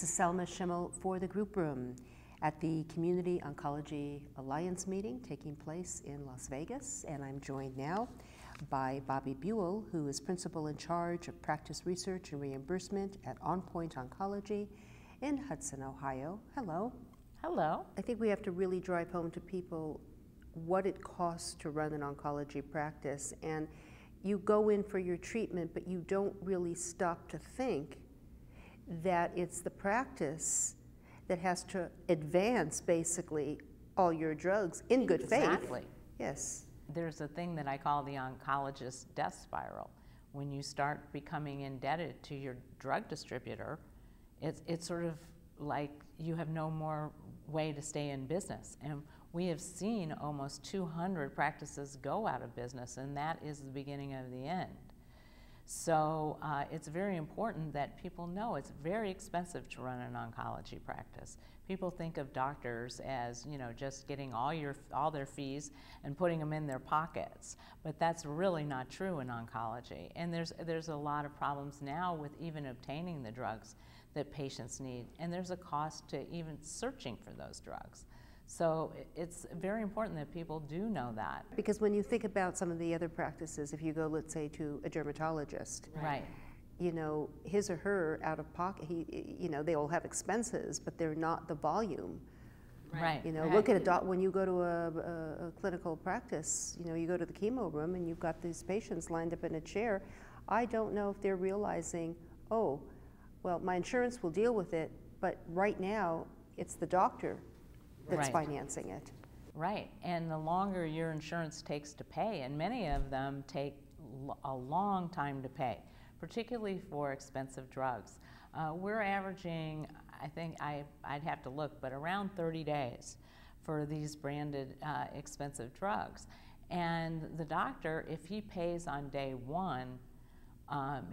This is Selma Schimmel for the Group Room at the Community Oncology Alliance meeting taking place in Las Vegas, and I'm joined now by Bobbi Buell, who is Principal in Charge of Practice Research and Reimbursement at On Point Oncology in Hudson, Ohio. Hello. Hello. I think we have to really drive home to people what it costs to run an oncology practice, and you go in for your treatment, but you don't really stop to think that it's the practice that has to advance basically all your drugs in good faith. Exactly. Yes. There's a thing that I call the oncologist death spiral. When you start becoming indebted to your drug distributor, it's sort of like you have no more way to stay in business. And we have seen almost 200 practices go out of business, and that is the beginning of the end. So it's very important that people know it's very expensive to run an oncology practice. People think of doctors as, you know, just getting all their fees and putting them in their pockets, but that's really not true in oncology. And there's a lot of problems now with even obtaining the drugs that patients need, and there's a cost to even searching for those drugs. So it's very important that people do know that. Because when you think about some of the other practices, if you go, let's say, to a dermatologist, right, you know, his or her out of pocket, you know, they all have expenses, but they're not the volume. Right. You know, right. look at when you go to a clinical practice, you know, you go to the chemo room and you've got these patients lined up in a chair. I don't know if they're realizing, oh, well, my insurance will deal with it, but right now it's the doctor that's right. financing it. Right, and the longer your insurance takes to pay, and many of them take a long time to pay, particularly for expensive drugs. We're averaging, I think I'd have to look, but around 30 days for these branded expensive drugs. And the doctor, if he pays on day one,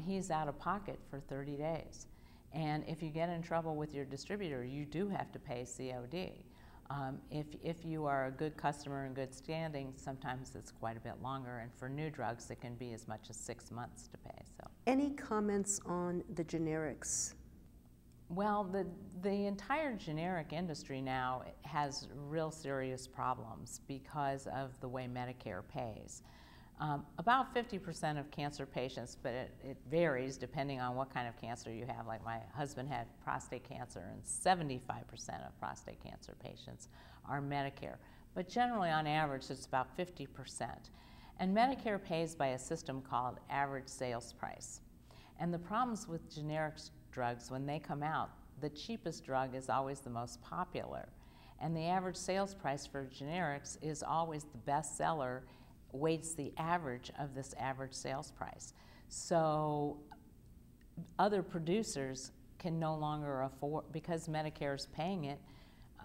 he's out of pocket for 30 days. And if you get in trouble with your distributor, you do have to pay COD. If you are a good customer in good standing, sometimes it's quite a bit longer, and for new drugs it can be as much as 6 months to pay. So, any comments on the generics? Well, the entire generic industry now has real serious problems because of the way Medicare pays. About 50% of cancer patients, but it varies depending on what kind of cancer you have. Like my husband had prostate cancer, and 75% of prostate cancer patients are Medicare. But generally, on average, it's about 50%. And Medicare pays by a system called average sales price. And the problems with generic drugs, when they come out, the cheapest drug is always the most popular. And the average sales price for generics is always the best seller, weights the average of this average sales price. So other producers can no longer afford, because Medicare is paying it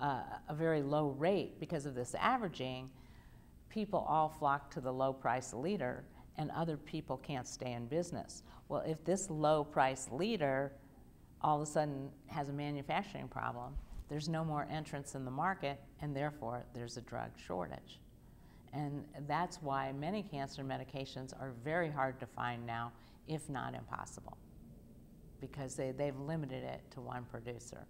a very low rate because of this averaging, people all flock to the low price leader, and other people can't stay in business. Well, if this low price leader all of a sudden has a manufacturing problem, there's no more entrants in the market, and therefore there's a drug shortage. And that's why many cancer medications are very hard to find now, if not impossible, because they've limited it to one producer,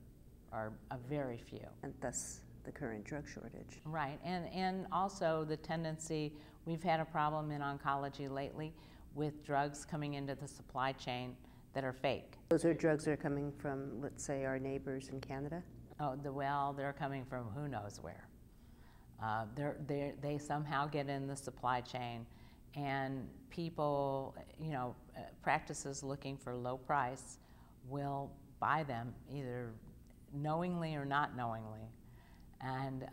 or a very few. And thus the current drug shortage. Right, and also the tendency, we've had a problem in oncology lately with drugs coming into the supply chain that are fake. Those are drugs that are coming from, let's say, our neighbors in Canada? Oh, well, they're coming from who knows where. They somehow get in the supply chain, and people, you know, practices looking for low price will buy them either knowingly or not knowingly. And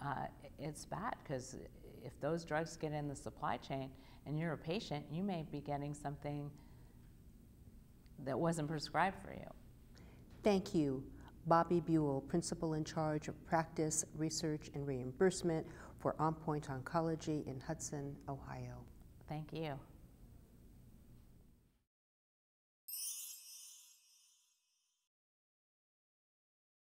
it's bad, because if those drugs get in the supply chain and you're a patient, you may be getting something that wasn't prescribed for you. Thank you. Bobbi Buell, Principal in Charge of Practice, Research, and Reimbursement for On Point Oncology in Hudson, Ohio. Thank you.